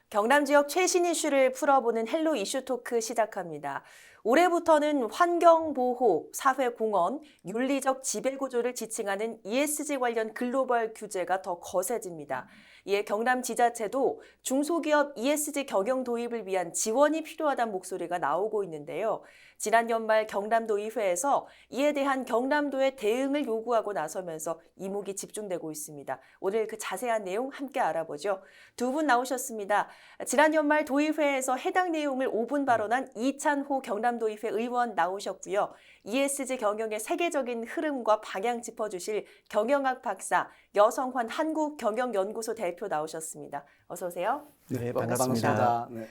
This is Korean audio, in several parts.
경남 지역 최신 이슈를 풀어보는 헬로 이슈 토크 시작합니다. 올해부터는 환경보호, 사회공헌, 윤리적 지배구조를 지칭하는 ESG 관련 글로벌 규제가 더 거세집니다. 이에 경남 지자체도 중소기업 ESG 경영 도입을 위한 지원이 필요하다는 목소리가 나오고 있는데요. 지난 연말 경남도의회에서 이에 대한 경남도의 대응을 요구하고 나서면서 이목이 집중되고 있습니다. 오늘 그 자세한 내용 함께 알아보죠. 두 분 나오셨습니다. 지난 연말 도의회에서 해당 내용을 5분 발언한 이찬호 경남도의회 의원 나오셨고요. ESG 경영의 세계적인 흐름과 방향 짚어주실 경영학 박사, 여성환 한국경영연구소 대표 나오셨습니다. 어서 오세요. 네, 반갑습니다. 네.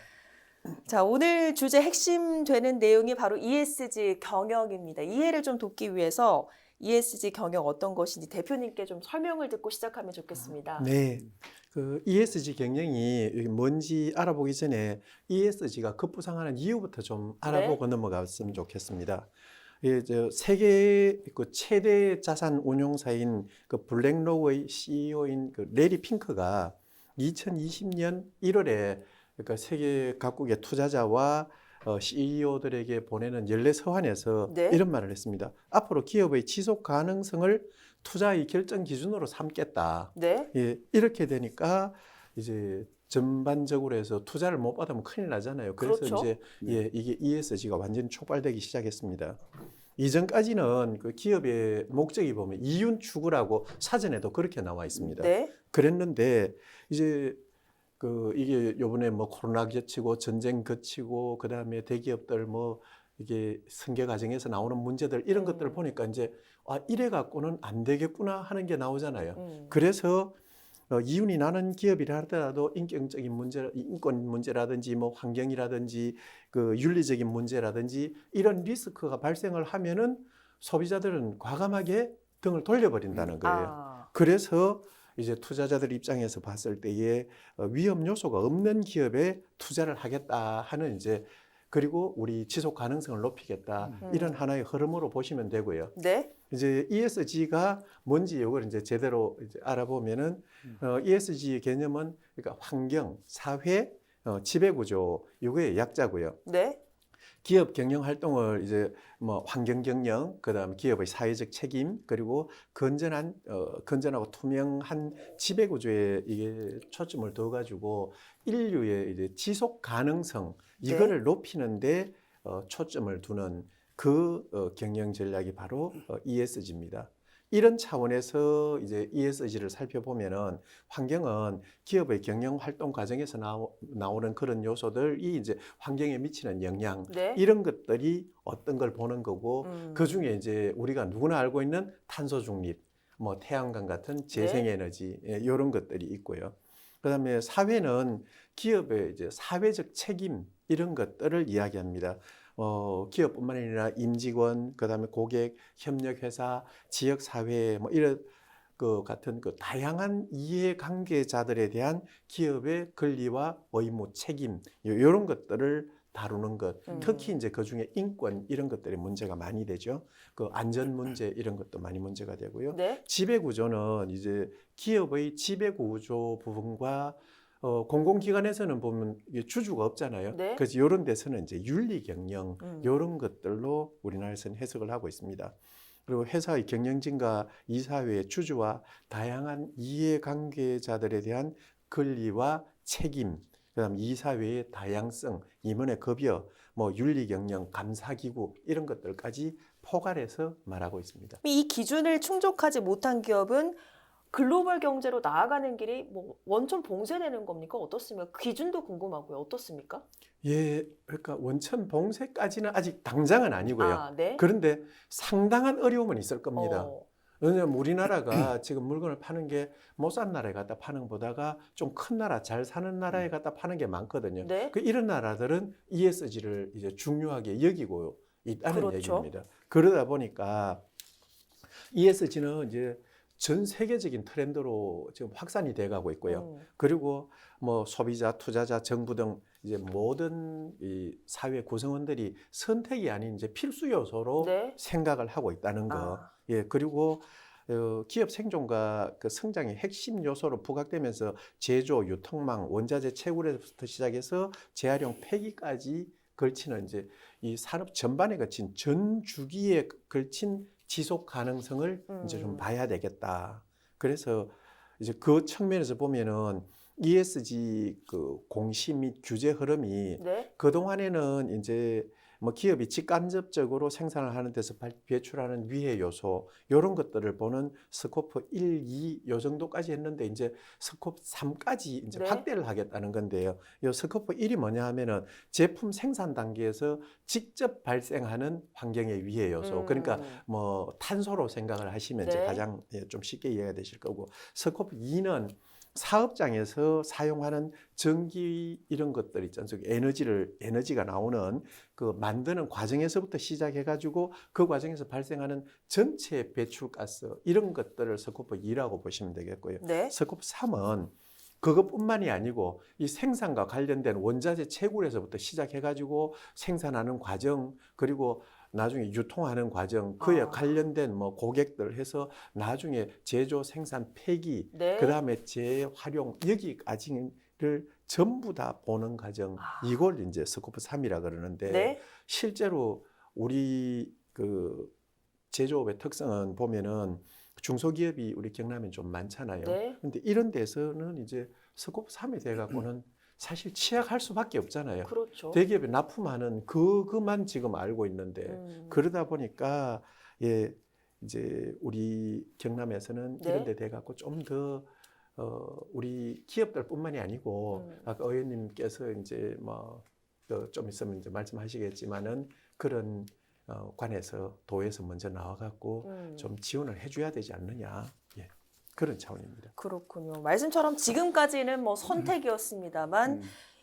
자, 오늘 주제 핵심 되는 내용이 바로 ESG 경영입니다. 이해를 좀 돕기 위해서 ESG 경영 어떤 것인지 대표님께 좀 설명을 듣고 시작하면 좋겠습니다. 네, 그 ESG 경영이 뭔지 알아보기 전에 ESG가 급부상하는 이유부터 좀 알아보고 넘어갔으면 좋겠습니다. 세계 그 최대 자산 운용사인 그 블랙록의 CEO인 그 레리 핑크가 2020년 1월에 그러니까 세계 각국의 투자자와 CEO들에게 보내는 연례 서한에서 이런 말을 했습니다. 앞으로 기업의 지속 가능성을 투자의 결정 기준으로 삼겠다. 이렇게 되니까 이제 전반적으로 해서 투자를 못 받으면 큰일 나잖아요. 그래서 이제 이게 ESG가 완전히 촉발되기 시작했습니다. 이전까지는 그 기업의 목적이 보면 이윤 추구라고 사전에도 그렇게 나와 있습니다. 그랬는데 이제 이게 요번에 뭐 코로나 거치고 전쟁 거치고 그다음에 대기업들 뭐 이게 승계 과정에서 나오는 문제들 이런 것들을 보니까 이제 이래 갖고는 안 되겠구나 하는 게 나오잖아요. 그래서 이윤이 나는 기업이라 하더라도 인격적인 문제, 인권 문제라든지 뭐 환경이라든지 그 윤리적인 문제라든지 이런 리스크가 발생을 하면은 소비자들은 과감하게 등을 돌려버린다는 거예요. 그래서 이제 투자자들 입장에서 봤을 때에 위험 요소가 없는 기업에 투자를 하겠다 하는 이제 그리고 우리 지속 가능성을 높이겠다 이런 하나의 흐름으로 보시면 되고요. 이제 ESG가 뭔지 이걸 이제 제대로 이제 알아보면은 ESG 개념은 그러니까 환경, 사회, 지배구조 이거의 약자고요. 기업 경영 활동을 이제 뭐 환경 경영, 그다음 기업의 사회적 책임, 그리고 건전하고 투명한 지배 구조에 이게 초점을 둬 가지고 인류의 이제 지속 가능성 이거를 높이는데 초점을 두는 그 경영 전략이 바로 ESG입니다. 이런 차원에서 이제 ESG를 살펴보면은 환경은 기업의 경영 활동 과정에서 나오는 그런 요소들이 이제 환경에 미치는 영향 이런 것들이 어떤 걸 보는 거고 그 중에 이제 우리가 누구나 알고 있는 탄소 중립, 뭐 태양광 같은 재생에너지 이런 것들이 있고요. 그다음에 사회는 기업의 이제 사회적 책임 이런 것들을 이야기합니다. 기업뿐만 아니라 임직원, 그다음에 고객, 협력회사, 지역사회 뭐 이런 그 같은 그 다양한 이해관계자들에 대한 기업의 권리와 의무, 책임 이런 것들을 다루는 것. 특히 이제 그 중에 인권 이런 것들이 문제가 많이 되죠. 그 안전 문제 이런 것도 많이 문제가 되고요. 지배 구조는 이제 기업의 지배 구조 부분과 공공기관에서는 보면 이게 주주가 없잖아요. 그래서 이런 데서는 이제 윤리 경영 이런 것들로 우리나라에서는 해석을 하고 있습니다. 그리고 회사의 경영진과 이사회의 주주와 다양한 이해관계자들에 대한 권리와 책임, 그다음 이사회의 다양성, 임원의 급여, 뭐 윤리 경영, 감사기구 이런 것들까지 포괄해서 말하고 있습니다. 이 기준을 충족하지 못한 기업은 글로벌 경제로 나아가는 길이 뭐 원천 봉쇄되는 겁니까? 어떻습니까? 그 기준도 궁금하고요. 어떻습니까? 그러니까 원천 봉쇄까지는 아직 당장은 아니고요. 그런데 상당한 어려움은 있을 겁니다. 왜냐하면 우리나라가 지금 물건을 파는 게 못 사는 나라에 갖다 파는 것보다가 좀 큰 나라, 잘 사는 나라에 갖다 파는 게 많거든요. 이런 나라들은 ESG를 이제 중요하게 여기고 있다는 얘기입니다. 그러다 보니까 ESG는 이제 전 세계적인 트렌드로 지금 확산이 돼 가고 있고요. 그리고 뭐 소비자, 투자자, 정부 등 이제 모든 이 사회 구성원들이 선택이 아닌 이제 필수 요소로 생각을 하고 있다는 거. 그리고 기업 생존과 그 성장의 핵심 요소로 부각되면서 제조, 유통망, 원자재 채굴에서부터 시작해서 재활용 폐기까지 걸치는 이제 이 산업 전반에 거친 전 주기에 걸친 지속 가능성을 이제 좀 봐야 되겠다. 그래서 이제 그 측면에서 보면은 ESG 그 공시 및 규제 흐름이 네. 그동안에는 이제 뭐 기업이 직간접적으로 생산을 하는 데서 배출하는 위해 요소 이런 것들을 보는 스코프 1, 2 요 정도까지 했는데 이제 스코프 3까지 이제 네. 확대를 하겠다는 건데요. 이 스코프 1이 뭐냐 하면은 제품 생산 단계에서 직접 발생하는 환경의 위해 요소. 그러니까 뭐 탄소로 생각을 하시면 이제 네. 가장 좀 쉽게 이해가 되실 거고 스코프 2는 사업장에서 사용하는 전기 이런 것들 있지 않습니까? 에너지가 나오는 그 만드는 과정에서부터 시작해 가지고 그 과정에서 발생하는 전체 배출가스 이런 것들을 스코프 2라고 보시면 되겠고요. 네. 스코프 3은 그것뿐만이 아니고 이 생산과 관련된 원자재 채굴에서부터 시작해 가지고 생산하는 과정 그리고 나중에 유통하는 과정 그에 관련된 뭐 고객들 해서 나중에 제조 생산 폐기 네. 그다음에 재활용 여기까지를 전부 다 보는 과정 이걸 이제 스코프 3이라 그러는데 네. 실제로 우리 그 제조업의 특성은 보면은 중소기업이 우리 경남에 좀 많잖아요. 네. 근데 이런 데서는 이제 스코프 3에 대해 갖고는 사실 취약할 수밖에 없잖아요. 그렇죠. 대기업에 납품하는 그것만 지금 알고 있는데 그러다 보니까 예 이제 우리 경남에서는 네. 이런 데 돼 갖고 좀 더 우리 기업들뿐만이 아니고 아까 의원님께서 이제 뭐 좀 있으면 이제 말씀하시겠지만은 그런 관에서 도에서 먼저 나와 갖고 좀 지원을 해줘야 되지 않느냐 예, 그런 차원입니다. 그렇군요. 말씀처럼 지금까지는 뭐 선택이었습니다만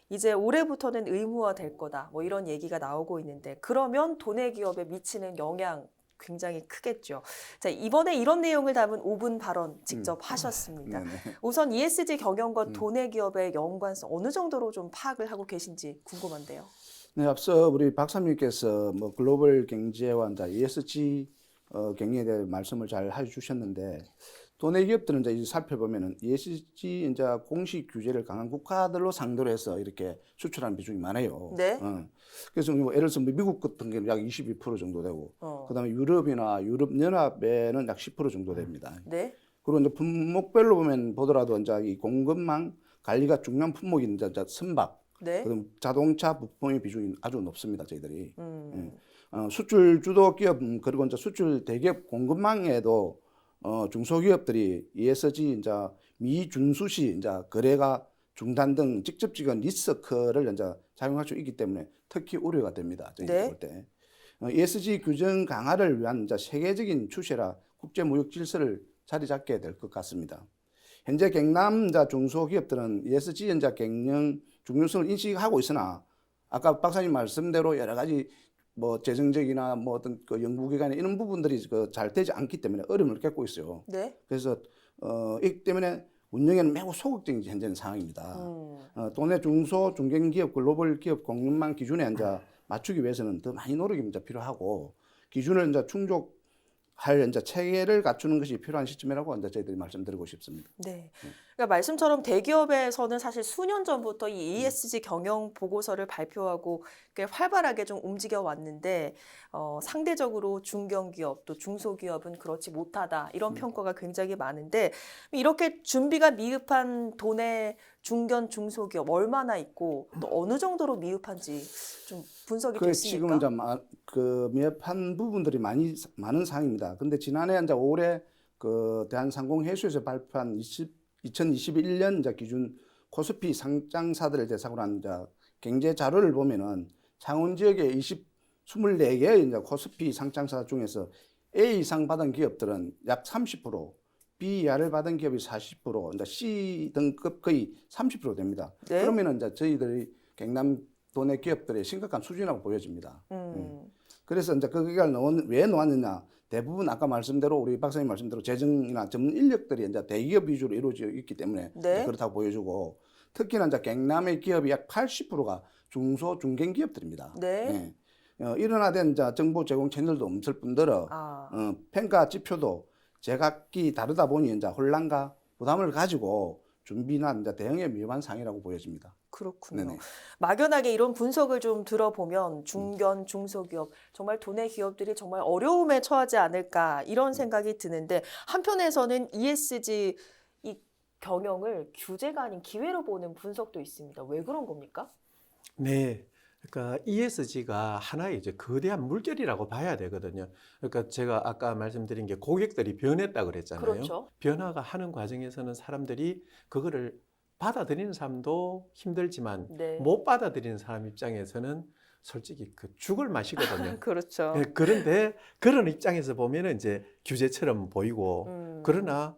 이제 올해부터는 의무화될 거다. 뭐 이런 얘기가 나오고 있는데 그러면 도내 기업에 미치는 영향 굉장히 크겠죠. 자, 이번에 이런 내용을 담은 5분 발언 직접 하셨습니다. 네네. 우선 ESG 경영과 도내 기업의 연관성 어느 정도로 좀 파악을 하고 계신지 궁금한데요. 네, 앞서 우리 박사님께서 뭐 글로벌 경제와 이제 ESG 경영에 대해 말씀을 잘 해주셨는데 도내 기업들은 이제 살펴보면은 ESG 이제 공식 규제를 강한 국가들로 상대로 해서 이렇게 수출하는 비중이 많아요. 네. 그래서 뭐 예를 들어서 미국 같은 경우는 약 22% 정도 되고, 그다음에 유럽이나 유럽 연합에는 약 10% 정도 됩니다. 네. 그리고 이제 품목별로 보더라도 이제 이 공급망 관리가 중요한 품목이 이제 선박, 네. 그다음 자동차 부품의 비중이 아주 높습니다. 저희들이. 수출 주도 기업 그리고 이제 수출 대기업 공급망에도 중소기업들이 ESG 이제 미준수시 이제 거래가 중단 등 직접적인 리스크를 이제 작용할 수 있기 때문에 특히 우려가 됩니다. 저희들 네. 볼 때. ESG 규정 강화를 위한 이제 세계적인 추세라 국제무역 질서를 자리 잡게 될 것 같습니다. 현재 경남 중소기업들은 ESG 이제 경영 중요성을 인식하고 있으나 아까 박사님 말씀대로 여러 가지 뭐 재정적이나 뭐 어떤 그 연구기관의 이런 부분들이 잘 되지 않기 때문에 어려움을 겪고 있어요. 네. 그래서 이 때문에 운영에는 매우 소극적인 현재는 상황입니다. 도내 중소 중견기업 글로벌 기업 공급망 기준에 이제 맞추기 위해서는 더 많이 노력이 이제 필요하고 기준을 이제 충족할 이제 체계를 갖추는 것이 필요한 시점이라고 이제 저희들이 말씀드리고 싶습니다. 네. 그러니까 말씀처럼 대기업에서는 사실 수년 전부터 이 ESG 경영 보고서를 발표하고 꽤 활발하게 좀 움직여 왔는데 상대적으로 중견기업 또 중소기업은 그렇지 못하다 이런 평가가 굉장히 많은데 이렇게 준비가 미흡한 도내 중견 중소기업 얼마나 있고 또 어느 정도로 미흡한지 좀 분석이 됐습니까? 지금 이제 그 미흡한 부분들이 많은 상황입니다. 근데 지난해 이제 올해 그 대한상공회수에서 발표한 2021년 이제 기준 코스피 상장사들을 대상으로 한 이제 경제 자료를 보면은 창원 지역의 24개의 이제 코스피 상장사 중에서 A 이상 받은 기업들은 약 30%, B 이하를 받은 기업이 40%, 이제 C 등급 거의 30% 됩니다. 네. 그러면은 이제 저희들이 경남 도내 기업들의 심각한 수준이라고 보여집니다. 그래서 이제 거기가 왜 놓았느냐? 대부분 아까 말씀대로 우리 박사님 말씀대로 재정이나 전문 인력들이 이제 대기업 위주로 이루어져 있기 때문에 네. 그렇다고 보여주고 특히나 이제 경남의 기업이 약 80%가 중소 중견 기업들입니다. 네. 일원화된 이제 정보 제공 채널도 없을 뿐더러 평가 지표도 제각기 다르다 보니 이제 혼란과 부담을 가지고 준비나 이제 대응에 미흡한 상황이라고 보여집니다. 그렇군요. 네네. 막연하게 이런 분석을 좀 들어보면 중견, 중소기업, 정말 도내 기업들이 정말 어려움에 처하지 않을까 이런 생각이 드는데 한편에서는 ESG 이 경영을 규제가 아닌 기회로 보는 분석도 있습니다. 왜 그런 겁니까? 네. 그러니까 ESG가 하나의 이제 거대한 물결이라고 봐야 되거든요. 그러니까 제가 아까 말씀드린 게 고객들이 변했다 그랬잖아요. 그렇죠. 변화가 하는 과정에서는 사람들이 그거를 받아들이는 사람도 힘들지만 네. 못 받아들이는 사람 입장에서는 솔직히 그 죽을 맛이거든요. 그렇죠. 네, 그런데 그런 입장에서 보면은 이제 규제처럼 보이고 그러나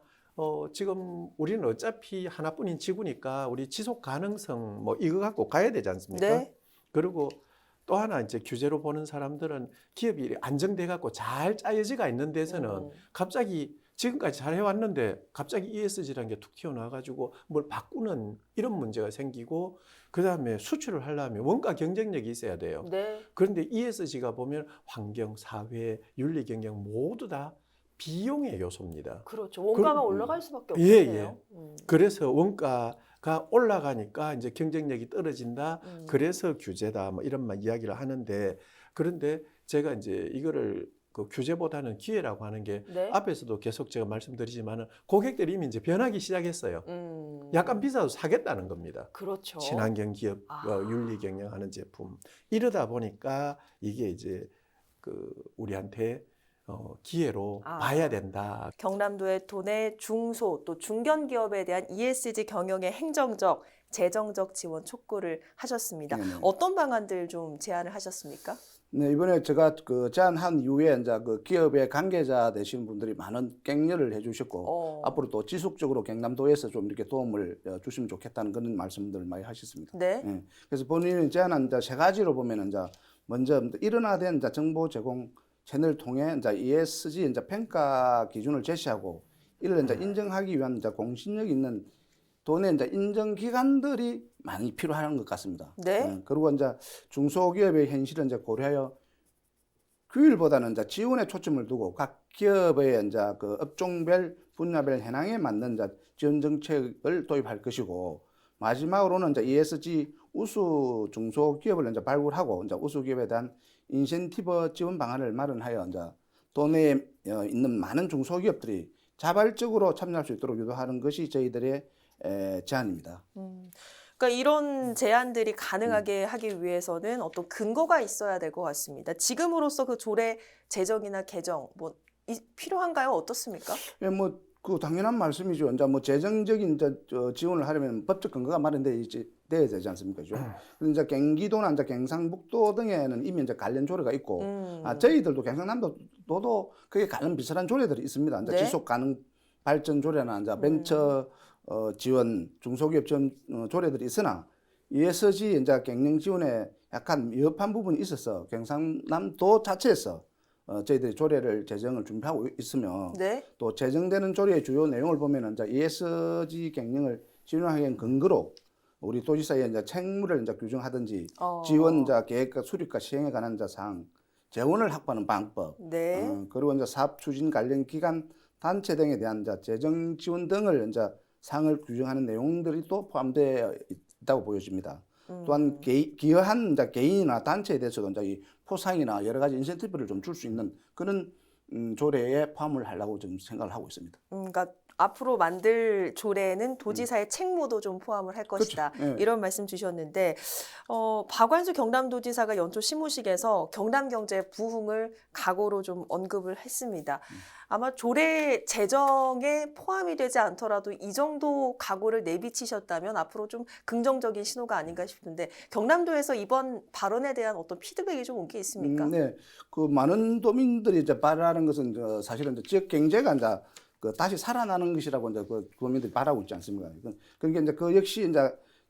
지금 우리는 어차피 하나뿐인 지구니까 우리 지속 가능성 뭐 이거 갖고 가야 되지 않습니까? 네. 그리고 또 하나 이제 규제로 보는 사람들은 기업이 안정돼 갖고 잘 짜여지가 있는 데서는 갑자기 지금까지 잘 해왔는데 갑자기 ESG라는 게 툭 튀어나와 가지고 뭘 바꾸는 이런 문제가 생기고 그다음에 수출을 하려면 원가 경쟁력이 있어야 돼요. 네. 그런데 ESG가 보면 환경, 사회, 윤리 경영 모두 다 비용의 요소입니다. 그렇죠. 원가가 그- 올라갈 수밖에 예, 없네요. 그래서 원가가 올라가니까 이제 경쟁력이 떨어진다. 그래서 규제다. 뭐 이런 이야기를 하는데 그런데 제가 이제 이거를 그 규제보다는 기회라고 하는 게 네. 앞에서도 계속 제가 말씀드리지만은 고객들이 이미 이제 변하기 시작했어요. 음. 약간 비싸도 사겠다는 겁니다. 그렇죠. 친환경 기업 아. 윤리 경영하는 제품 이러다 보니까 이게 이제 그 우리한테 기회로 아. 봐야 된다. 경남도의 도내 중소 또 중견 기업에 대한 ESG 경영의 행정적, 재정적 지원 촉구를 하셨습니다. 네네. 어떤 방안들 좀 제안을 하셨습니까? 네, 이번에 제가 그 제안한 이후에 이제 그 기업의 관계자 되신 분들이 많은 격려를 해주셨고 앞으로 또 지속적으로 경남도에서 좀 이렇게 도움을 주시면 좋겠다는 그런 말씀들을 많이 하셨습니다. 네. 예. 그래서 본인이 제안한 이제 세 가지로 보면은 이제 먼저 일원화된 이제 정보 제공 채널을 통해 이제 ESG 이제 평가 기준을 제시하고 이를 이제 인정하기 위한 이제 공신력 있는 도내 이제 인정 기관들이 많이 필요한 것 같습니다. 네. 그리고 이제 중소기업의 현실을 이제 고려하여 규율보다는 이제 지원에 초점을 두고 각 기업의 이제 그 업종별 분야별 현황에 맞는 이제 지원 정책을 도입할 것이고 마지막으로는 이제 ESG 우수 중소기업을 이제 발굴하고 이제 우수 기업에 대한 인센티브 지원 방안을 마련하여 이제 도내에 있는 많은 중소기업들이 자발적으로 참여할 수 있도록 유도하는 것이 저희들의 제안입니다. 그러니까 이런 제안들이 가능하게 하기 위해서는 어떤 근거가 있어야 될 것 같습니다. 지금으로서 그 조례 제정이나 개정 뭐 필요한가요? 어떻습니까? 예, 뭐 그 당연한 말씀이죠. 이제 뭐 재정적인 이제 지원을 하려면 법적 근거가 마련돼 돼야 되지 않습니까? 그죠? 그래서 이제 경기도나 이제 경상북도 등에는 이미 이제 관련 조례가 있고, 저희들도 경상남도도 그게 관련 비슷한 조례들이 있습니다. 이제 네. 지속 가능 발전 조례나 이제 벤처 지원, 중소기업 지원 조례들이 있으나 ESG 이제 경영 지원에 약간 미흡한 부분이 있어서 경상남도 자체에서 저희들이 조례를 제정을 준비하고 있으며 네. 또 제정되는 조례의 주요 내용을 보면은 이제 ESG 경영을 지원하기 위한 근거로 우리 도지사의 이제 책무를 이제 규정하든지 지원 이제 계획과 수립과 시행에 관한 이제 사항, 재원을 확보하는 방법, 네. 그리고 이제 사업 추진 관련 기관 단체 등에 대한 이제 재정 지원 등을 이제 사항을 규정하는 내용들이 또 포함되어 있다고 보여집니다. 또한 기여한 이제 개인이나 단체에 대해서도 이제 이 포상이나 여러 가지 인센티브를 좀 줄 수 있는 그런 조례에 포함을 하려고 좀 생각을 하고 있습니다. 그러니까 앞으로 만들 조례는 도지사의 책무도 좀 포함을 할 것이다. 그렇죠. 예. 이런 말씀 주셨는데 박완수 경남도지사가 연초 시무식에서 경남경제 부흥을 각오로 좀 언급을 했습니다. 아마 조례 제정에 포함이 되지 않더라도 이 정도 각오를 내비치셨다면 앞으로 좀 긍정적인 신호가 아닌가 싶은데 경남도에서 이번 발언에 대한 어떤 피드백이 좀 온 게 있습니까? 네, 그 많은 도민들이 이제 바라는 것은 사실은 이제 지역 경제가 이제 그 다시 살아나는 것이라고 이제 그 도민들이 바라고 있지 않습니까? 그러니까 이제 그 역시 이제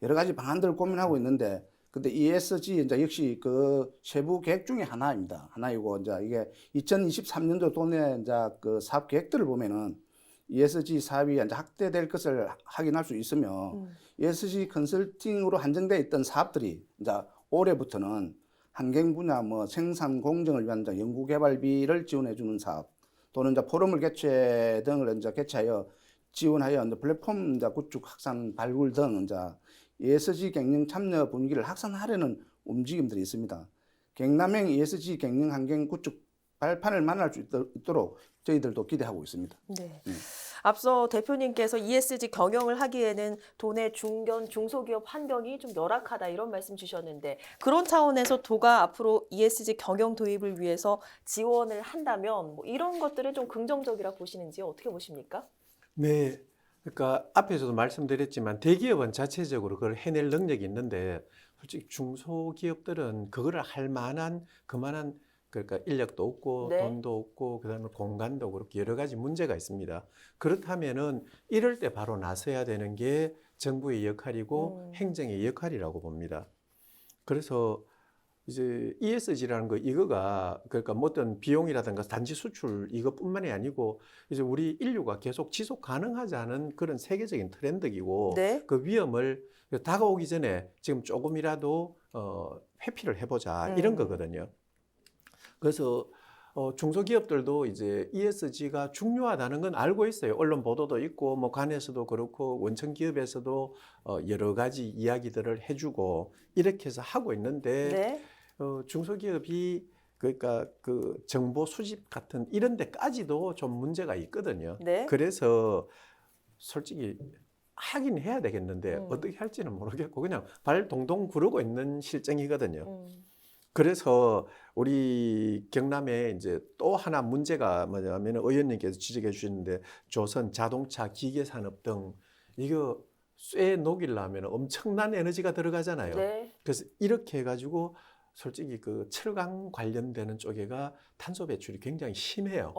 여러 가지 방안들을 고민하고 있는데, 근데 ESG 이제 역시 그 세부 계획 중에 하나이고 이제 이게 2023년도 도내 이제 그 사업 계획들을 보면은 ESG 사업이 이제 확대될 것을 확인할 수 있으며 ESG 컨설팅으로 한정돼 있던 사업들이 이제 올해부터는 환경 분야 뭐 생산 공정을 위한 이제 연구개발비를 지원해 주는 사업, 또는 이제 포럼을 개최 등을 이제 개최하여 지원하여 이제 플랫폼 이제 구축 확산 발굴 등 이제 ESG 경영 참여 분위기를 확산하려는 움직임들이 있습니다. 경남형 ESG 경영 환경 구축 발판을 만날 수 있도록 저희들도 기대하고 있습니다. 네. 앞서 대표님께서 ESG 경영을 하기에는 도내 중견, 중소기업 환경이 좀 열악하다 이런 말씀 주셨는데 그런 차원에서 도가 앞으로 ESG 경영 도입을 위해서 지원을 한다면 뭐 이런 것들은 좀 긍정적이라 보시는지 어떻게 보십니까? 네. 그러니까 앞에서도 말씀드렸지만 대기업은 자체적으로 그걸 해낼 능력이 있는데 솔직히 중소기업들은 그거를 할 만한 그만한 그러니까 인력도 없고 네. 돈도 없고 그다음에 공간도 그렇게 여러 가지 문제가 있습니다. 그렇다면은 이럴 때 바로 나서야 되는 게 정부의 역할이고 행정의 역할이라고 봅니다. 그래서 이제 ESG라는 거 이거가 그러니까 뭐 어떤 비용이라든가 단지 수출 이것뿐만이 아니고 이제 우리 인류가 계속 지속 가능하자는 그런 세계적인 트렌드이고 네. 그 위험을 다가오기 전에 지금 조금이라도 회피를 해보자 이런 거거든요. 그래서 중소기업들도 이제 ESG가 중요하다는 건 알고 있어요. 언론 보도도 있고 뭐 관에서도 그렇고 원청 기업에서도 여러 가지 이야기들을 해주고 이렇게 해서 하고 있는데 네. 중소기업이 그러니까 그 정보 수집 같은 이런 데까지도 좀 문제가 있거든요. 네. 그래서 솔직히 하긴 해야 되겠는데 어떻게 할지는 모르겠고 그냥 발 동동 구르고 있는 실정이거든요. 그래서 우리 경남에 이제 또 하나 문제가 뭐냐면 의원님께서 지적해 주셨는데 조선 자동차 기계산업 등 이거 쇠 녹이려면 엄청난 에너지가 들어가잖아요. 네. 그래서 이렇게 해가지고 솔직히 그 철강 관련되는 쪽에가 탄소 배출이 굉장히 심해요.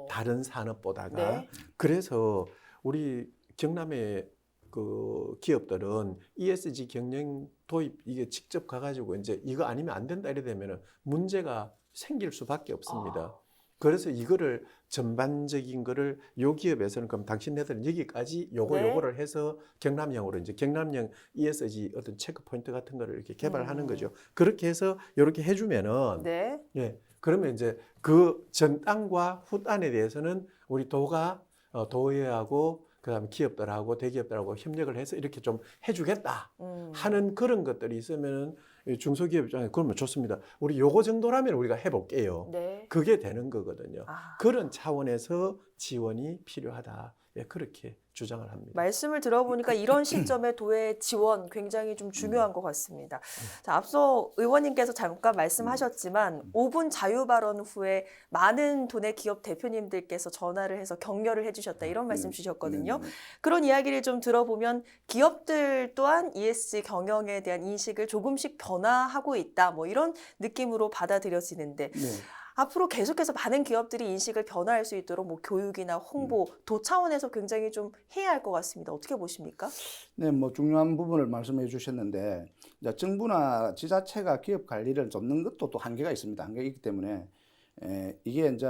다른 산업보다가. 네. 그래서 우리 경남의 그 기업들은 ESG 경영 도입 이게 직접 가가지고 이제 이거 아니면 안 된다 이래 되면은 문제가 생길 수밖에 없습니다. 그래서 이거를 전반적인 거를 요 기업에서는 그럼 당신네들은 여기까지 요거를 해서 경남형으로 이제 경남형 ESG 어떤 체크 포인트 같은 거를 이렇게 개발하는 거죠. 그렇게 해서 이렇게 해주면은 네. 예 그러면 이제 그 전단과 후단에 대해서는 우리 도가 도의회하고 그다음에 기업들하고 대기업들하고 협력을 해서 이렇게 좀 해주겠다 하는 그런 것들이 있으면은 중소기업 입장에 그러면 좋습니다. 우리 요거 정도라면 우리가 해볼게요. 네. 그게 되는 거거든요. 그런 차원에서 지원이 필요하다. 예, 그렇게 주장을 합니다. 말씀을 들어보니까 이런 시점에 도의 지원 굉장히 좀 중요한 것 같습니다. 자, 앞서 의원님께서 잠깐 말씀하셨지만 5분 자유 발언 후에 많은 도내 기업 대표님들께서 전화를 해서 격려를 해주셨다 이런 말씀 주셨거든요. 그런 이야기를 좀 들어보면 기업들 또한 ESG 경영에 대한 인식을 조금씩 변화하고 있다 뭐 이런 느낌으로 받아들여지는데 앞으로 계속해서 많은 기업들이 인식을 변화할 수 있도록 뭐 교육이나 홍보, 도 차원에서 굉장히 좀 해야 할 것 같습니다. 어떻게 보십니까? 네, 뭐 중요한 부분을 말씀해 주셨는데 이제 정부나 지자체가 기업 관리를 돕는 것도 또 한계가 있습니다. 한계가 있기 때문에 이게 이제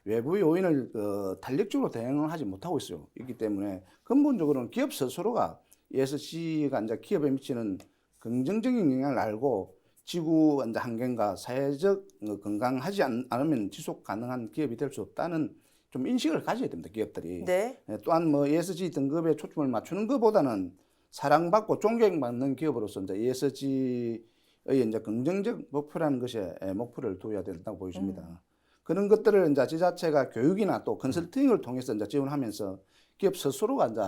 외부의 요인을 탄력적으로 대응을 하지 못하고 있어요. 있기 때문에 근본적으로는 기업 스스로가 ESG가 이제 기업에 미치는 긍정적인 영향을 알고 지구 환경과 사회적 건강하지 않으면 지속 가능한 기업이 될 수 없다는 좀 인식을 가져야 됩니다. 기업들이. 네. 또한 뭐 ESG 등급에 초점을 맞추는 것보다는 사랑받고 존경받는 기업으로서 이제 ESG의 이제 긍정적 목표라는 것에 목표를 두어야 된다고 보여집니다. 그런 것들을 이제 지자체가 교육이나 또 컨설팅을 통해서 이제 지원하면서 기업 스스로가 이제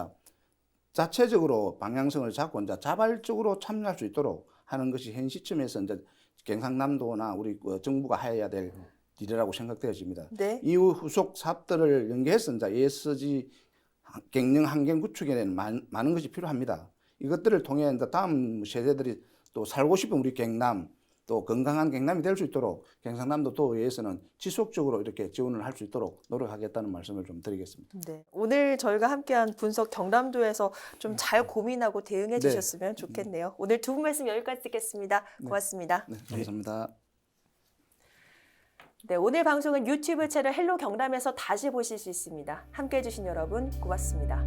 자체적으로 방향성을 잡고 이제 자발적으로 참여할 수 있도록 하는 것이 현 시점에서 이제 경상남도나 우리 정부가 해야 될 일이라고 생각되어집니다. 네. 이후 후속 사업들을 연계해서 이제 ESG 경영 환경 구축에 대한 많은 것이 필요합니다. 이것들을 통해 이제 다음 세대들이 또 살고 싶은 우리 경남 또 건강한 경남이 될 수 있도록 경상남도 도의회에서는 지속적으로 이렇게 지원을 할 수 있도록 노력하겠다는 말씀을 좀 드리겠습니다. 네. 오늘 저희가 함께한 분석 경남도에서 좀 잘 고민하고 대응해 네. 주셨으면 좋겠네요. 오늘 두 분 말씀 여기까지 듣겠습니다. 고맙습니다. 네, 감사합니다. 네, 오늘 방송은 유튜브 채널 헬로 경남에서 다시 보실 수 있습니다. 함께해 주신 여러분 고맙습니다.